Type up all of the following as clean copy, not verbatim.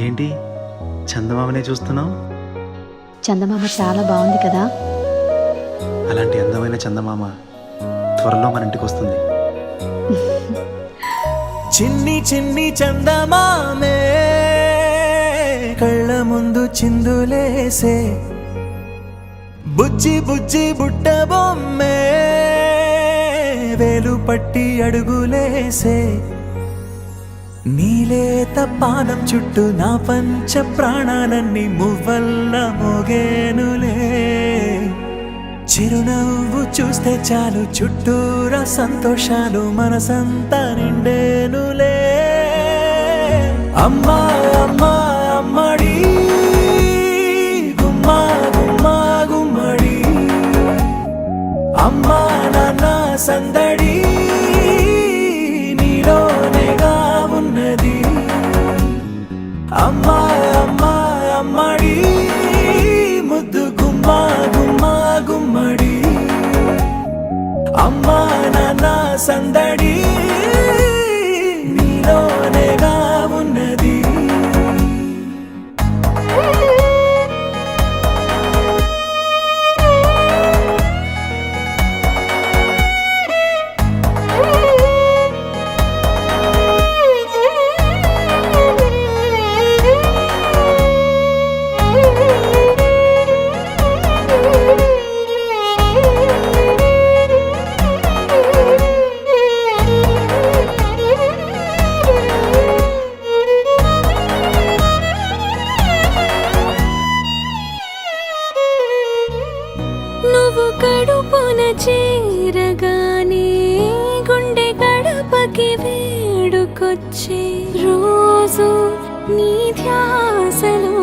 ఏంటి చందమామనే చూస్తున్నావు? చందమామ చాలా బాగుంది కదా. అలాంటి అందమైన చందమామ త్వరలో మన ఇంటికి వస్తుంది. చిన్ని చిన్ని చందమామే కళ్ళ ముందు చిందులేసే, బుజ్జి బుజ్జి బుట్ట బొమ్మే వేలు పట్టి అడుగులేసే, నీలేత పానం చుట్టూ నా పంచ ప్రాణాలన్నీ మువ్వల్ల మోగేనులే, చిరునవ్వు చూస్తే చాలు చుట్టూరా సంతోషాలు మనసంతా నిండేనులే. అమ్మా అమ్మా అమ్మడి గుమ్మా గుమ్మా గుమ్మడి, అమ్మా నాన్న సందడి నీలోనేగా ఉన్నది. అమ్మా అమ్మా అమ్మడి ముద్దు గుమ్మా గుమ్మా గుమ్మడి, అమ్మా నాన్న సందడి నీలోనేగా ఉన్నది. నువ్వు కడుపున చేరగానే గుండె గడపకి వేడుకొచ్చే, రోజు నీ ధ్యాసలో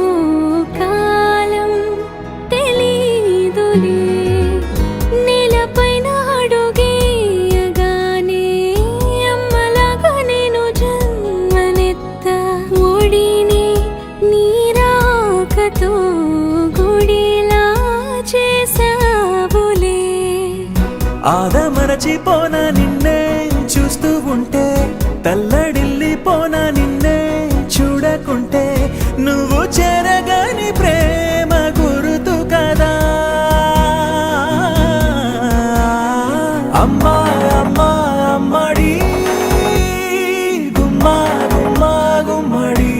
కాలం తెలీదులే, నేలపైన అడుగేయగానే అమ్మలాగా నేను జన్మనెత్త, ఒడిని నీ రాకతో గుడిలా చేసావులే. ఆదమరచిపోనా నిన్నే చూస్తూ ఉంటే, తల్లడిల్లిపోనా నిన్నే చూడకుంటే, నువ్వు చెరగని ప్రేమ గురుతు కదా. అమ్మా అమ్మా అమ్మడి గుమ్మా గుమ్మా గుమ్మడి,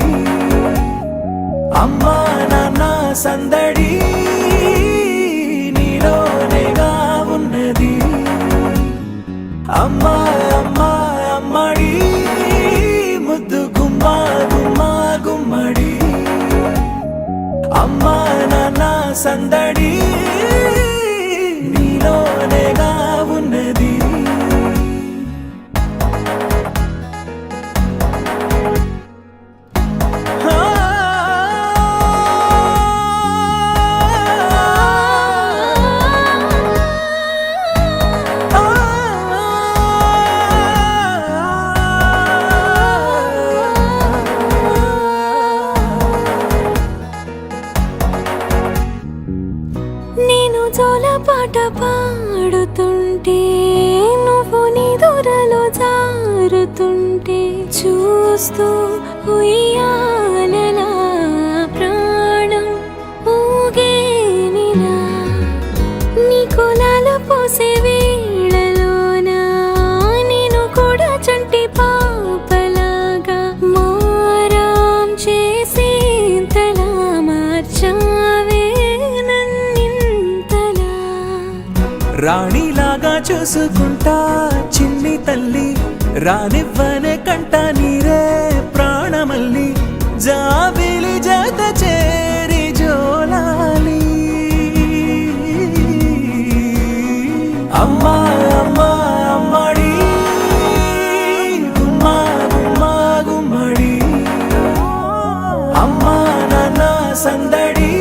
అమ్మా నాన్న సందడి నీలోనేగా ఉన్నది. అమ్మా అమ్మా అమ్మడి ముద్దు గుమ్మా గుమ్మా గుమ్మడి, అమ్మా నాన్న సందడి నీలోనేగా ఉన్నది. నేను జోలపాట పాడుతుంటే, నువ్వు నీ దూరలో జారుతుంటే, చూస్తూ ఉయ్యాలలా ప్రాణం ఊగేనినా, నీ కులాల పోసే వేళలోనా నేను కూడా చంటి పాపలాగా మారాం చేసేంతలా మార్చావే. రాణిలాగా చూసుకుంటా చిన్ని తల్లి, రానివ్వనే కంట నీరే ప్రాణమల్లి, జాబిలి జత చేరి జోలాలి. అమ్మా అమ్మా అమ్మడి గుమ్మా గుమ్మా గుమ్మడి, అమ్మా నాన్న సందడి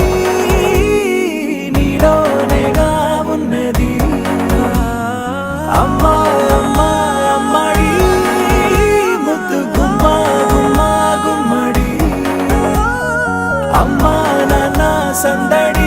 నీలోనేగా ఉన్నది. అమ్మా అమ్మా అమ్మడి ముద్దు గుమ్మా గుమ్మా గుమ్మడి, అమ్మా నాన్న సందడి